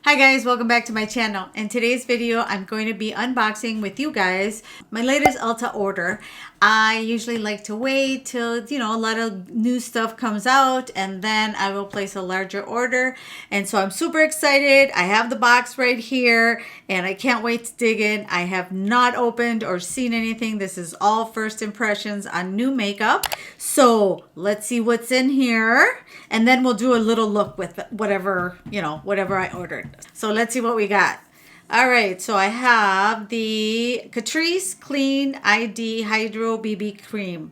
Hi guys, welcome back to my channel. In today's video, I'm going to be unboxing with you guys my latest Ulta order. I usually like to wait till, a lot of new stuff comes out and then I will place a larger order. And so I'm super excited. I have the box right here and I can't wait to dig in. I have not opened or seen anything. This is all first impressions on new makeup. So let's see what's in here and then we'll do a little look with whatever I ordered. So let's see what we got. All right, so I have the Catrice Clean ID Hydro BB Cream.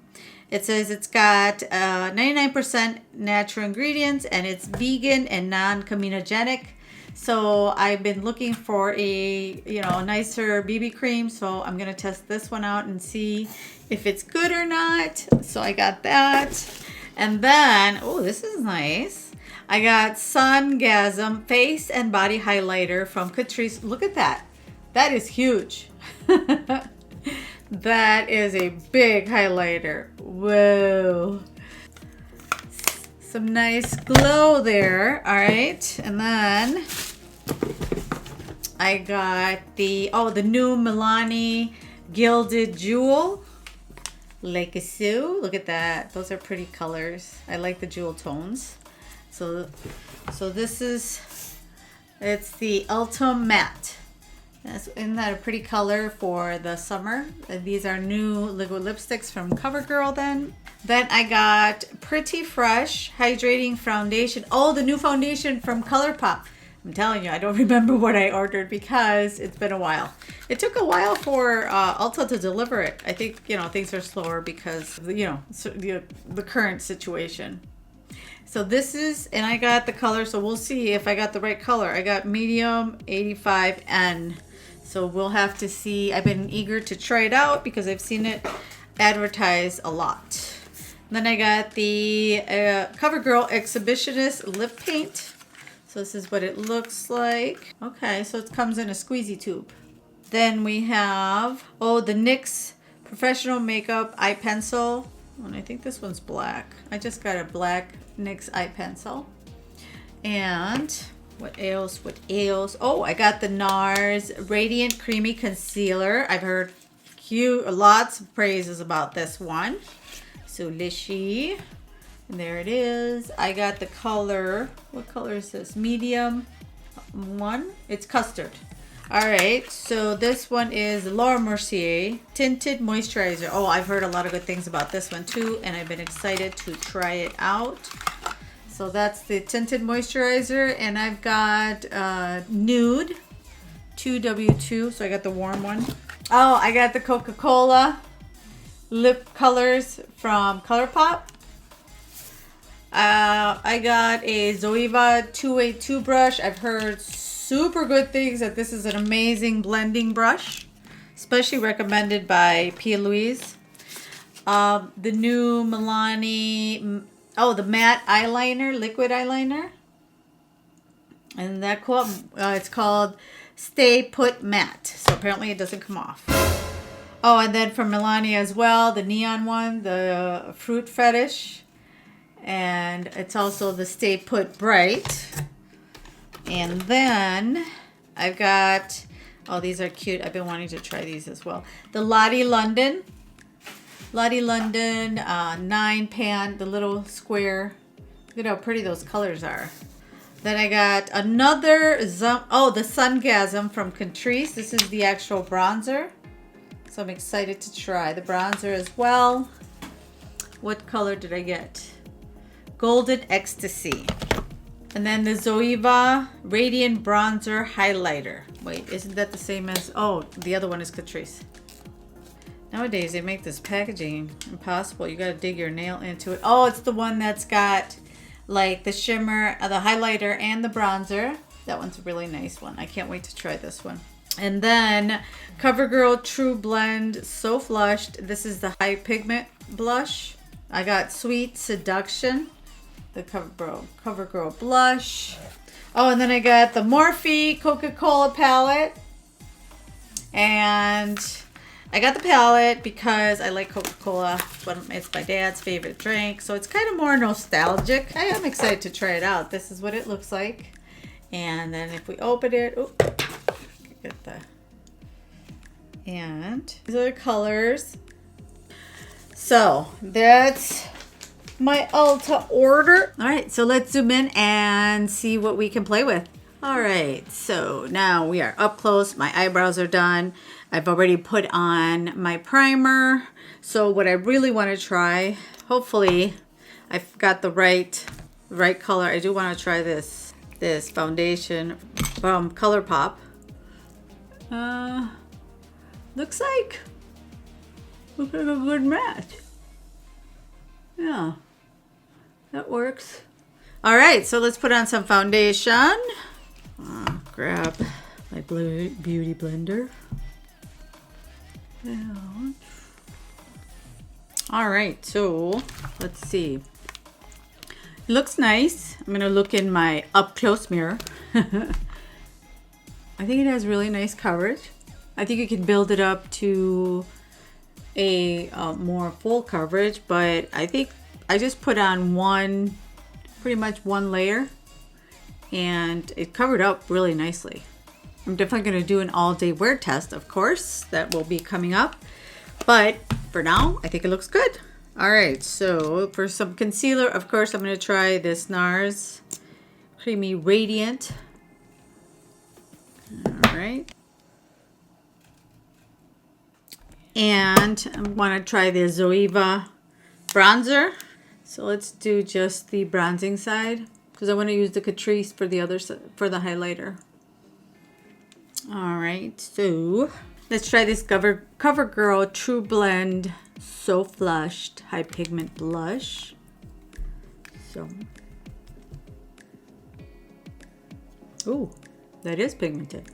It says it's got 99% natural ingredients and it's vegan and non-comedogenic. So I've been looking for a nicer BB cream, so I'm gonna test this one out and see if it's good or not. So I got that. And then, oh, this is nice. I got Sungasm Face and Body Highlighter from Catrice. Look at that. That is huge. That is a big highlighter. Whoa. Some nice glow there. All right. And then I got the new Milani Gilded Jewel. Like so. Look at that. Those are pretty colors. I like the jewel tones. So this is, it's the Ulta Matte. Isn't that a pretty color for the summer? These are new liquid lipsticks from CoverGirl then. Then I got Pretty Fresh Hydrating Foundation. Oh, the new foundation from ColourPop. I'm telling you, I don't remember what I ordered because it's been a while. It took a while for Ulta to deliver it. I think, things are slower because, the current situation. So this is, and I got the color, so we'll see if I got the right color. I got medium 85N. So we'll have to see. I've been eager to try it out because I've seen it advertised a lot. Then I got the CoverGirl Exhibitionist Lip Paint. So this is what it looks like. Okay, so it comes in a squeezy tube. Then we have, the NYX Professional Makeup Eye Pencil. And I think this one's black. I just got a black NYX eye pencil. And what else? Oh, I got the NARS Radiant Creamy Concealer. I've heard lots of praises about this one. So lishy. And there it is. I got the color. What color is this? Medium 1. It's custard. All right, so this one is Laura Mercier Tinted Moisturizer. Oh, I've heard a lot of good things about this one too, and I've been excited to try it out. So that's the Tinted Moisturizer, and I've got Nude 2W2, so I got the warm one. Oh, I got the Coca-Cola lip colors from ColourPop. I got a Zoeva 282 brush. I've heard super good things that this is an amazing blending brush, especially recommended by Pia Louise. The new Milani, the matte eyeliner, liquid eyeliner. And that it's called Stay Put Matte. So apparently it doesn't come off. Oh, and then from Milani as well, the neon one, the Fruit Fetish. And it's also the Stay Put Bright. And then I've got, these are cute. I've been wanting to try these as well. The Lottie London 9 pan, the little square. Look at how pretty those colors are. Then I got another, the Sungasm from Catrice. This is the actual bronzer. So I'm excited to try the bronzer as well. What color did I get? Golden Ecstasy. And then the Zoeva Radiant Bronzer Highlighter. Wait, isn't that the same as... Oh, the other one is Catrice. Nowadays, they make this packaging impossible. You got to dig your nail into it. Oh, it's the one that's got like the shimmer, the highlighter, and the bronzer. That one's a really nice one. I can't wait to try this one. And then CoverGirl True Blend So Flushed. This is the High Pigment Blush. I got Sweet Seduction. The CoverGirl blush. Oh, and then I got the Morphe Coca-Cola palette. And I got the palette because I like Coca-Cola. It's my dad's favorite drink. So it's kind of more nostalgic. I am excited to try it out. This is what it looks like. And then if we open it, oh, get the, and these are the colors. So that's my Ulta order. All right, so let's zoom in and see what we can play with. All right, so now we are up close. My eyebrows are done. I've already put on my primer. So what I really want to try, hopefully I've got the right color. I do want to try this foundation from ColourPop. Looks like a good match. Yeah, that works. All right, so let's put on some foundation. Grab my beauty blender. And all right, so let's see. It looks nice. I'm gonna look in my up close mirror. I think it has really nice coverage. I think you can build it up to a more full coverage, but I think I just put on pretty much one layer, and it covered up really nicely. I'm definitely going to do an all-day wear test, of course. That will be coming up, but for now, I think it looks good. All right, so for some concealer, of course, I'm going to try this NARS Creamy Radiant. All right. And I want to try the Zoeva bronzer. So let's do just the bronzing side, because I want to use the Catrice for the other side, for the highlighter. All right, so let's try this CoverGirl True Blend So Flushed High Pigment Blush. So, ooh, that is pigmented.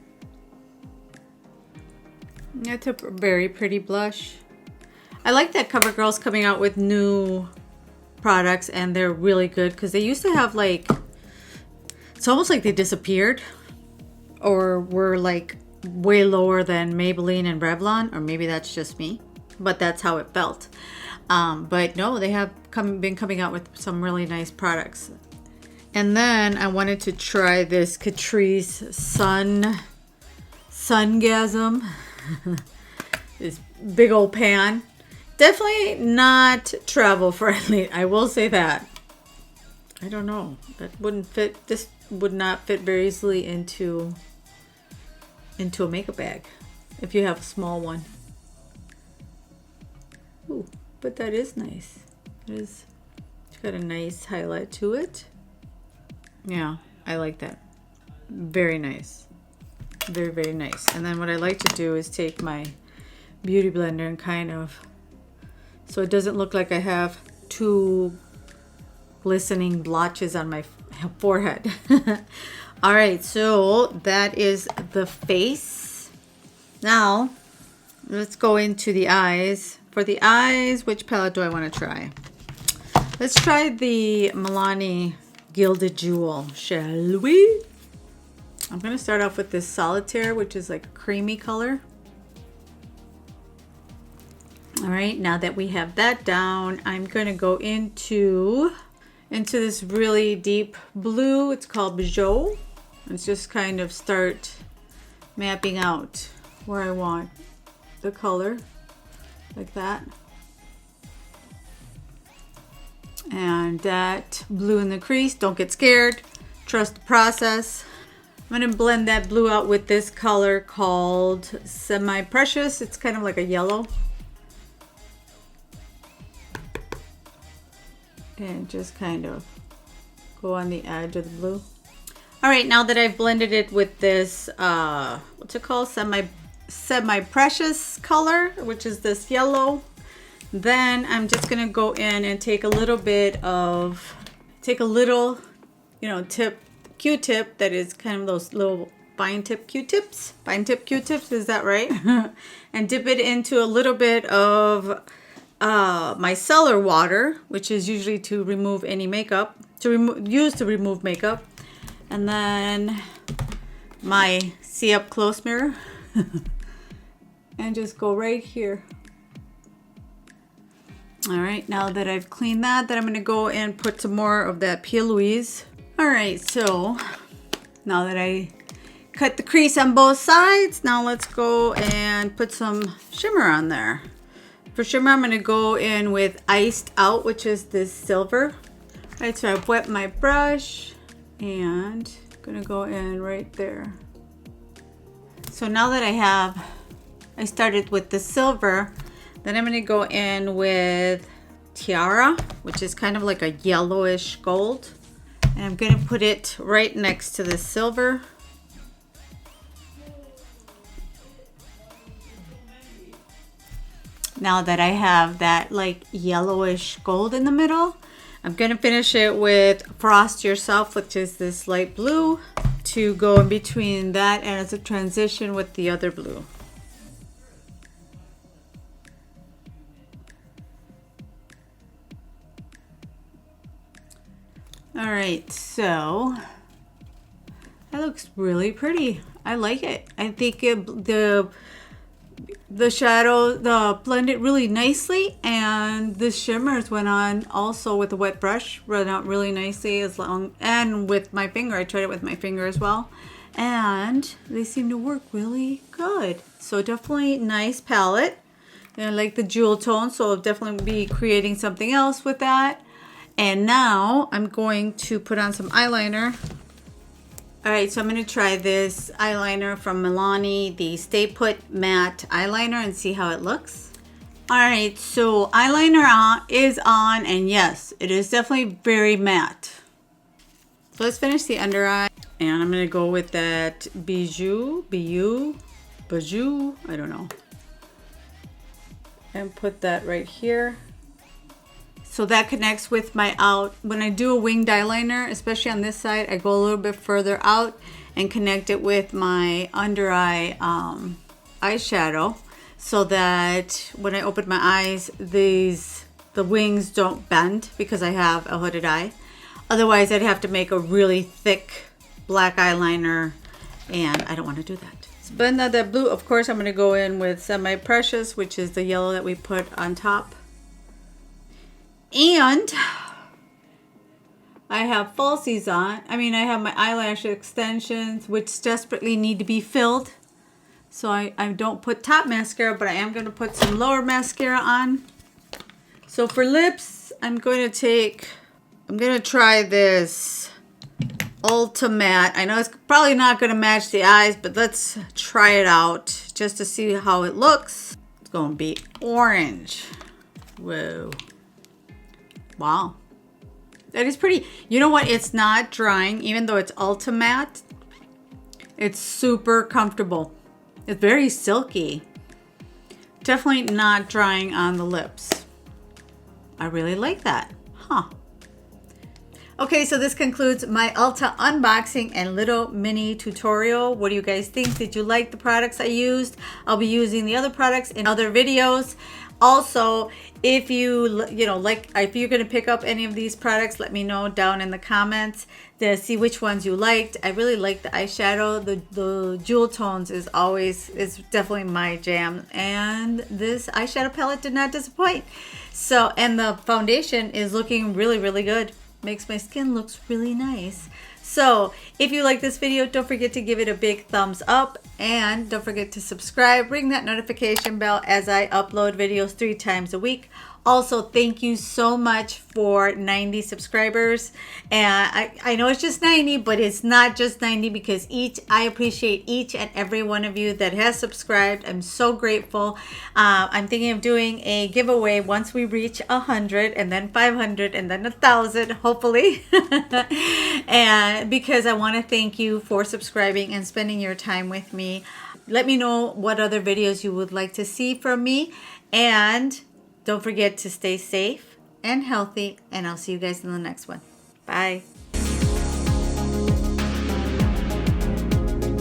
That's a very pretty blush. I like that CoverGirl's coming out with new products, and they're really good, because they used to have like, it's almost like they disappeared or were like way lower than Maybelline and Revlon, or maybe that's just me, but that's how it felt. But no, they have been coming out with some really nice products. And then I wanted to try this Catrice Sungasm. This big old pan. Definitely not travel friendly, I will say that. I don't know, that wouldn't fit. This would not fit very easily into a makeup bag if you have a small one. Ooh, but that is nice. It's got a nice highlight to it. Yeah, I like that. Very nice. Very, very nice. And then what I like to do is take my beauty blender and kind of, so it doesn't look like I have two glistening blotches on my forehead. All right, so that is the face. Now, let's go into the eyes. For the eyes, which palette do I want to try? Let's try the Milani Gilded Jewel, shall we? I'm going to start off with this Solitaire, which is like a creamy color. All right, now that we have that down, I'm going to go into this really deep blue. It's called Jolie. Let's just kind of start mapping out where I want the color, like that. And that blue in the crease, don't get scared, trust the process. I'm going to blend that blue out with this color called Semi Precious. It's kind of like a yellow. And just kind of go on the edge of the blue. All right, now that I've blended it with this, what's it called? Semi Precious color, which is this yellow. Then I'm just going to go in and take a little, you know, Q-tip that is kind of those little fine tip Q-tips, is that right? And dip it into a little bit of micellar water, which is usually to remove any makeup, used to remove makeup. And then my see up close mirror and just go right here. All right, now that I've cleaned that, then I'm going to go and put some more of that P. Louise. All right, so Now that I cut the crease on both sides, now let's go and put some shimmer on there. For shimmer, I'm going to go in with Iced Out, which is this silver. All right, so I've wet my brush and I'm going to go in right there. So now that I started with the silver, then I'm going to go in with Tiara, which is kind of like a yellowish gold. And I'm going to put it right next to the silver. Now that I have that like yellowish gold in the middle, I'm going to finish it with Frost Yourself, which is this light blue, to go in between that and as a transition with the other blue. All right, so that looks really pretty. I like it. I think the shadow blended really nicely, and the shimmers went on also with the wet brush, run out really nicely and with my finger. I tried it with my finger as well, and they seem to work really good. So definitely nice palette. And I like the jewel tone, so I'll definitely be creating something else with that. And now I'm going to put on some eyeliner. All right, so I'm going to try this eyeliner from Milani, the Stay Put Matte Eyeliner, and see how it looks. All right, so eyeliner is on, and yes, it is definitely very matte. So let's finish the under eye. And I'm going to go with that Bijou, I don't know. And put that right here. So that connects with my when I do a winged eyeliner, especially on this side, I go a little bit further out and connect it with my under eye eyeshadow, so that when I open my eyes, the wings don't bend because I have a hooded eye. Otherwise, I'd have to make a really thick black eyeliner, and I don't want to do that. So blend out that blue. Of course, I'm going to go in with Semi Precious, which is the yellow that we put on top. And I have falsies on. I have my eyelash extensions, which desperately need to be filled. So I don't put top mascara, but I am going to put some lower mascara on. So for lips, I'm going to try this Ulta Matte. I know it's probably not going to match the eyes, but let's try it out just to see how it looks. It's going to be orange. Whoa. Wow, that is pretty. You know what? It's not drying, even though it's Ulta Matte. It's super comfortable. It's very silky. Definitely not drying on the lips. I really like that. Huh. Okay, so this concludes my Ulta unboxing and little mini tutorial. What do you guys think? Did you like the products I used? I'll be using the other products in other videos. Also, if if you're going to pick up any of these products, let me know down in the comments to see which ones you liked. I really like the eyeshadow. The jewel tones is definitely my jam, and this eyeshadow palette did not disappoint. So, and the foundation is looking really, really good. Makes my skin looks really nice. So if you like this video, don't forget to give it a big thumbs up, and don't forget to subscribe, ring that notification bell as I upload videos 3 times a week. Also, thank you so much for 90 subscribers. And I know it's just 90, but it's not just 90, because I appreciate each and every one of you that has subscribed. I'm so grateful. I'm thinking of doing a giveaway once we reach 100, and then 500, and then 1,000, hopefully. And because I want to thank you for subscribing and spending your time with me. Let me know what other videos you would like to see from me, and don't forget to stay safe and healthy, and I'll see you guys in the next one. Bye.